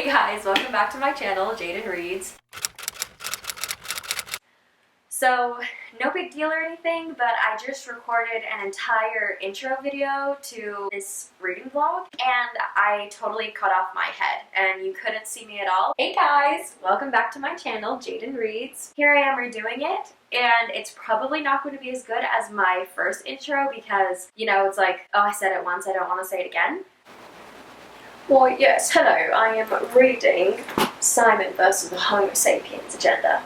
Hey guys, welcome back to my channel, Jayden.reads. So, no big deal or anything, but I just recorded an entire intro video to this reading vlog, and I totally cut off my head, and you couldn't see me at all. Hey guys, welcome back to my channel, Jayden.reads. Here I am redoing it, and it's probably not going to be as good as my first intro because, you know, it's like, oh, I said it once, I don't want to say it again. Well, yes, hello, I am reading Simon versus the Homo sapiens agenda.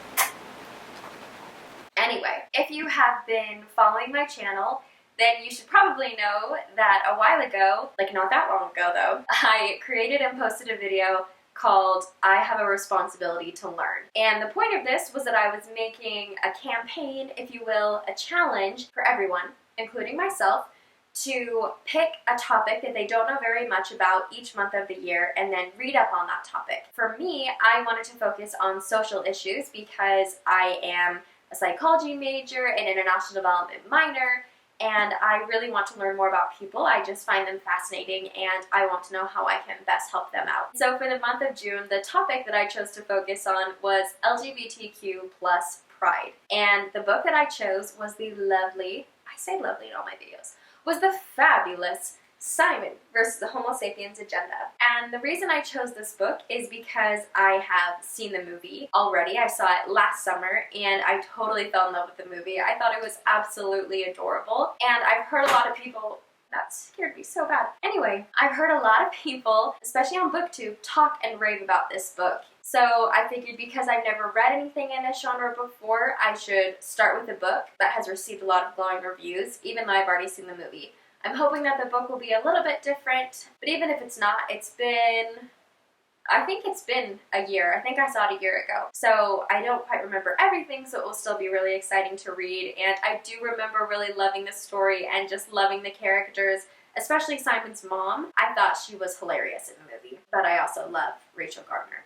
Anyway, if you have been following my channel, then you should probably know that a while ago, like not that long ago though, I created and posted a video called I Have a Responsibility to Learn. And the point of this was that I was making a campaign, if you will, a challenge for everyone, including myself, to pick a topic that they don't know very much about each month of the year and then read up on that topic. For me, I wanted to focus on social issues because I am a psychology major, an international development minor, and I really want to learn more about people. I just find them fascinating and I want to know how I can best help them out. So for the month of June, the topic that I chose to focus on was LGBTQ plus pride. And the book that I chose was the lovely, I say lovely in all my videos, was the fabulous Simon versus the Homo sapiens agenda. And the reason I chose this book is because I have seen the movie already. I saw it last summer and I totally fell in love with the movie. I thought it was absolutely adorable. And I've heard a lot of people, that scared me so bad. Anyway, I've heard a lot of people, especially on BookTube, talk and rave about this book. So I figured because I've never read anything in this genre before, I should start with a book that has received a lot of glowing reviews, even though I've already seen the movie. I'm hoping that the book will be a little bit different, but even if it's not, I think it's been a year. I think I saw it a year ago. So I don't quite remember everything, so it will still be really exciting to read. And I do remember really loving the story and just loving the characters, especially Simon's mom. I thought she was hilarious in the movie, but I also love Rachel Gardner.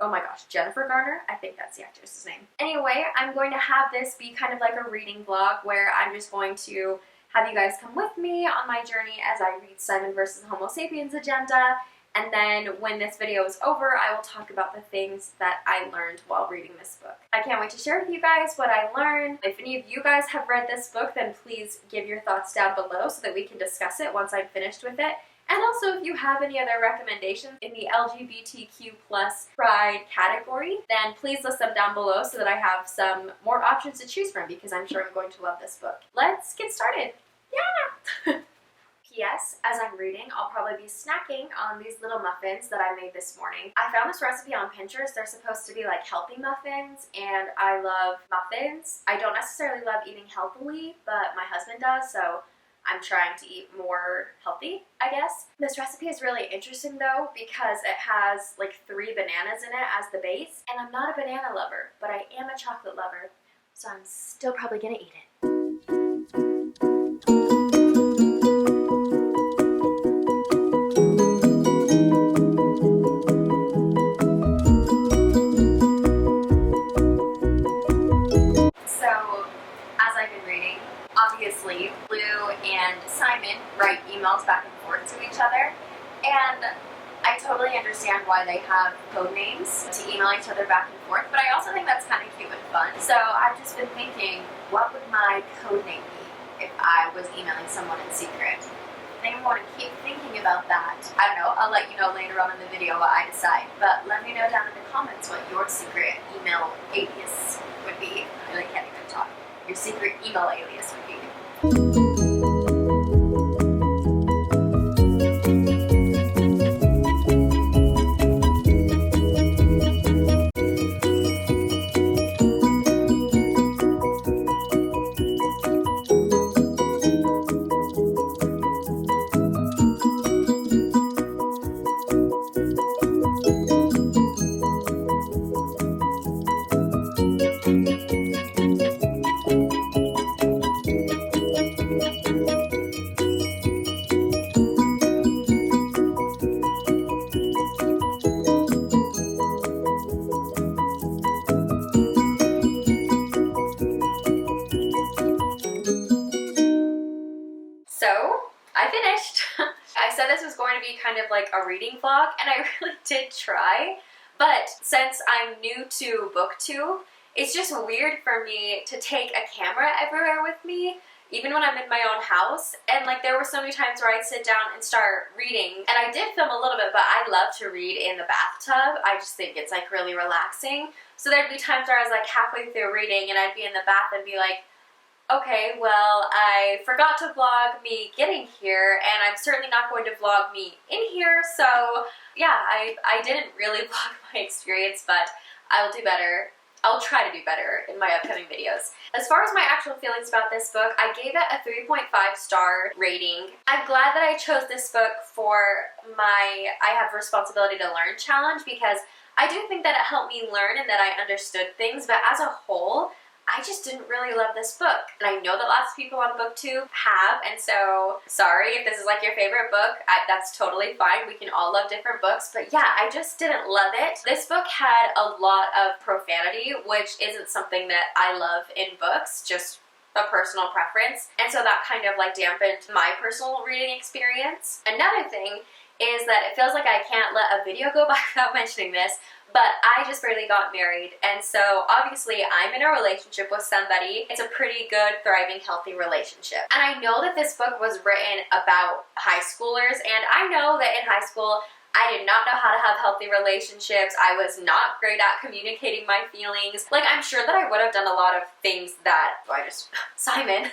Oh my gosh, Jennifer Garner? I think that's the actress's name. Anyway, I'm going to have this be kind of like a reading vlog where I'm just going to have you guys come with me on my journey as I read Simon versus Homo sapiens agenda, and then when this video is over, I will talk about the things that I learned while reading this book. I can't wait to share with you guys what I learned. If any of you guys have read this book, then please give your thoughts down below so that we can discuss it once I'm finished with it. And also, if you have any other recommendations in the LGBTQ plus pride category, then please list them down below so that I have some more options to choose from because I'm sure I'm going to love this book. Let's get started. Yeah! P.S. As I'm reading, I'll probably be snacking on these little muffins that I made this morning. I found this recipe on Pinterest. They're supposed to be like healthy muffins, and I love muffins. I don't necessarily love eating healthily, but my husband does, so I'm trying to eat more healthy, I guess. This recipe is really interesting though because it has like 3 bananas in it as the base, and I'm not a banana lover, but I am a chocolate lover, so I'm still probably gonna eat it. Obviously, Blue and Simon write emails back and forth to each other, and I totally understand why they have code names to email each other back and forth, but I also think that's kind of cute and fun. So I've just been thinking, what would my code name be if I was emailing someone in secret? I think I'm going to keep thinking about that. I don't know, I'll let you know later on in the video what I decide, but let me know down in the comments what your secret email alias would be. I really can't even talk. Your secret email alias would be. going to be kind of like a reading vlog, and I really did try, but since I'm new to booktube, it's just weird for me to take a camera everywhere with me, even when I'm in my own house. And like there were so many times where I'd sit down and start reading, and I did film a little bit, but I love to read in the bathtub. I just think it's like really relaxing. So there'd be times where I was like halfway through reading and I'd be in the bath and be like, okay, well, I forgot to vlog me getting here, and I'm certainly not going to vlog me in here, so yeah, I didn't really vlog my experience, but I'll do better. I'll try to do better in my upcoming videos. As far as my actual feelings about this book, I gave it a 3.5 star rating. I'm glad that I chose this book for my I Have Responsibility to Learn challenge, because I do think that it helped me learn and that I understood things, but as a whole, I just didn't really love this book. And I know that lots of people on BookTube have, and so sorry if this is like your favorite book. That's totally fine. We can all love different books, but yeah, I just didn't love it. This book had a lot of profanity, which isn't something that I love in books, just a personal preference, and so that kind of like dampened my personal reading experience. Another thing is that it feels like I can't let a video go by without mentioning this, but I just barely got married, and so obviously I'm in a relationship with somebody. It's a pretty good, thriving, healthy relationship. And I know that this book was written about high schoolers, and I know that in high school I did not know how to have healthy relationships. I was not great at communicating my feelings. Like, I'm sure that I would have done a lot of things that Simon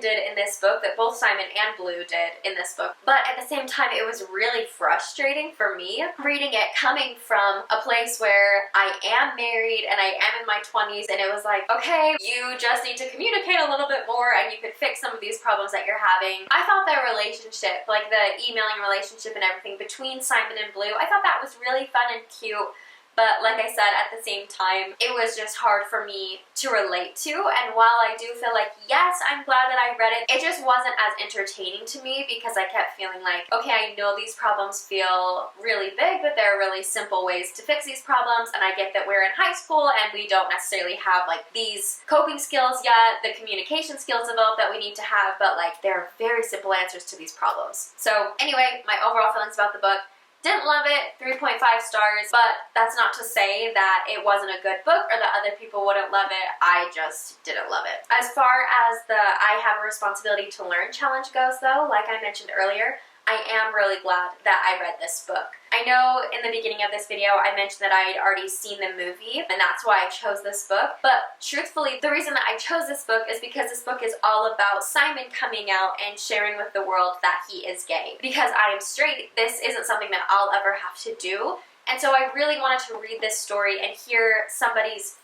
did in this book, that both Simon and Blue did in this book. But at the same time, it was really frustrating for me reading it, coming from a place where I am married and I am in my 20s, and it was like, okay, you just need to communicate a little bit more and you could fix some of these problems that you're having. I thought their relationship, like the emailing relationship and everything between Simon and Blue, I thought that was really fun and cute. But like I said, at the same time, it was just hard for me to relate to. And while I do feel like, yes, I'm glad that I read it, it just wasn't as entertaining to me, because I kept feeling like, okay, I know these problems feel really big, but there are really simple ways to fix these problems. And I get that we're in high school and we don't necessarily have like these coping skills yet, the communication skills developed that we need to have, but like there are very simple answers to these problems. So anyway, my overall feelings about the book: didn't love it, 3.5 stars, but that's not to say that it wasn't a good book or that other people wouldn't love it. I just didn't love it. As far as the I Have a Responsibility to Learn challenge goes though, like I mentioned earlier, I am really glad that I read this book. I know in the beginning of this video I mentioned that I had already seen the movie, and that's why I chose this book, but truthfully the reason that I chose this book is because this book is all about Simon coming out and sharing with the world that he is gay. Because I am straight, this isn't something that I'll ever have to do, and so I really wanted to read this story and hear somebody's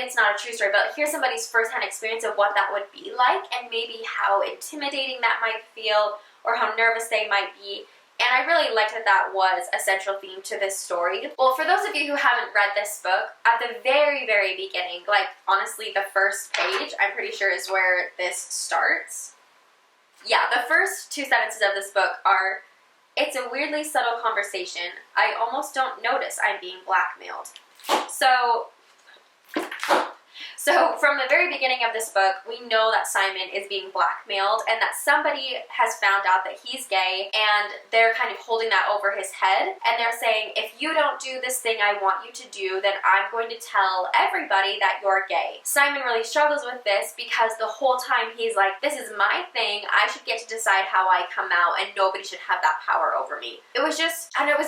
it's not a true story, but hear somebody's first-hand experience of what that would be like, and maybe how intimidating that might feel, or how nervous they might be. And I really liked that that was a central theme to this story. Well, for those of you who haven't read this book, at the very, very beginning, like honestly the first page, I'm pretty sure is where this starts. Yeah, the first two sentences of this book are, "It's a weirdly subtle conversation. I almost don't notice I'm being blackmailed." So from the very beginning of this book, we know that Simon is being blackmailed and that somebody has found out that he's gay, and they're kind of holding that over his head, and they're saying, if you don't do this thing I want you to do, then I'm going to tell everybody that you're gay. Simon really struggles with this because the whole time he's like, this is my thing, I should get to decide how I come out and nobody should have that power over me. It was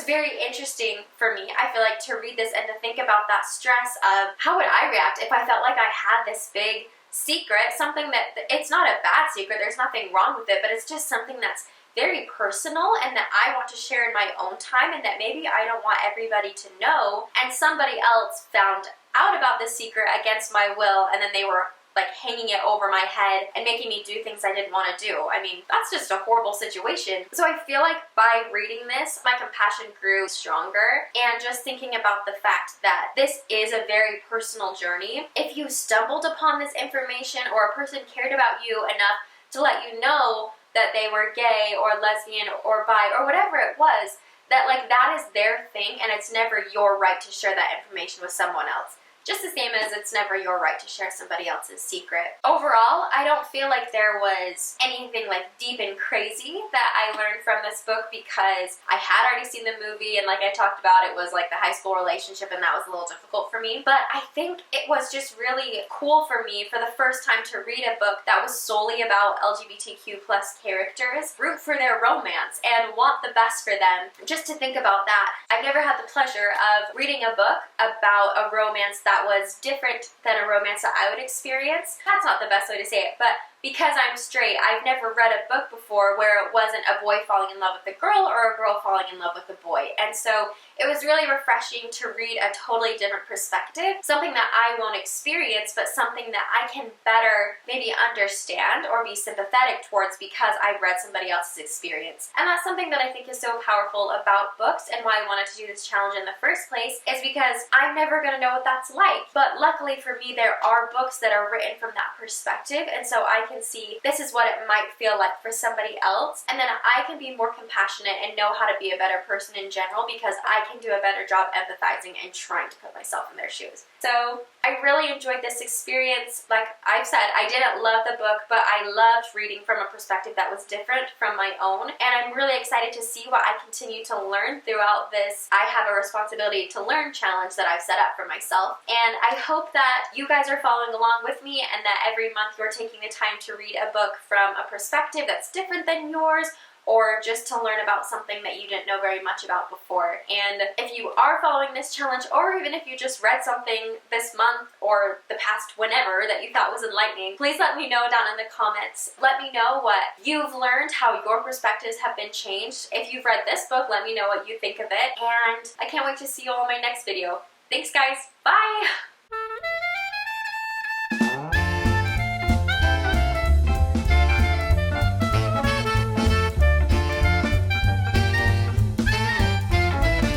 very interesting for me, I feel like, to read this and to think about that stress of how would I react if I felt like I had this big secret, something that, it's not a bad secret, there's nothing wrong with it, but it's just something that's very personal and that I want to share in my own time, and that maybe I don't want everybody to know, and somebody else found out about this secret against my will, and then they were like hanging it over my head and making me do things I didn't want to do. I mean, that's just a horrible situation. So I feel like by reading this, my compassion grew stronger, and just thinking about the fact that this is a very personal journey. If you stumbled upon this information, or a person cared about you enough to let you know that they were gay or lesbian or bi or whatever it was, that like that is their thing, and it's never your right to share that information with someone else. just the same as it's never your right to share somebody else's secret. Overall, I don't feel like there was anything like deep and crazy that I learned from this book because I had already seen the movie, and like I talked about, it was like the high school relationship and that was a little difficult for me. But I think it was just really cool for me for the first time to read a book that was solely about LGBTQ plus characters, root for their romance, and want the best for them. Just to think about that, I've never had the pleasure of reading a book about a romance that was different than a romance that I would experience. That's not the best way to say it, but because I'm straight, I've never read a book before where it wasn't a boy falling in love with a girl or a girl falling in love with a boy. And so it was really refreshing to read a totally different perspective, something that I won't experience, but something that I can better maybe understand or be sympathetic towards because I've read somebody else's experience. And that's something that I think is so powerful about books, and why I wanted to do this challenge in the first place is because I'm never going to know what that's like. But luckily for me, there are books that are written from that perspective, and so I can see this is what it might feel like for somebody else, and then I can be more compassionate and know how to be a better person in general because I can do a better job empathizing and trying to put myself in their shoes. So I really enjoyed this experience. Like I've said, I didn't love the book, but I loved reading from a perspective that was different from my own, and I'm really excited to see what I continue to learn throughout this I Have a Responsibility to Learn challenge that I've set up for myself. And I hope that you guys are following along with me and that every month you're taking the time to read a book from a perspective that's different than yours, or just to learn about something that you didn't know very much about before. And if you are following this challenge, or even if you just read something this month or the past whenever that you thought was enlightening, please let me know down in the comments. Let me know what you've learned, how your perspectives have been changed. If you've read this book, let me know what you think of it. And I can't wait to see you all in my next video. Thanks guys, bye!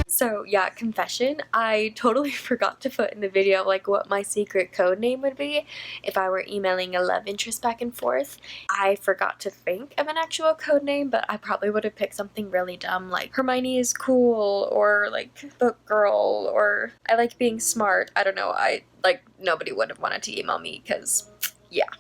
So yeah, confession, I totally forgot to put in the video like what my secret code name would be if I were emailing a love interest back and forth. I forgot to think of an actual code name, but I probably would have picked something really dumb like Hermione is cool, or like book girl, or I like being smart. I don't know, nobody would have wanted to email me because yeah.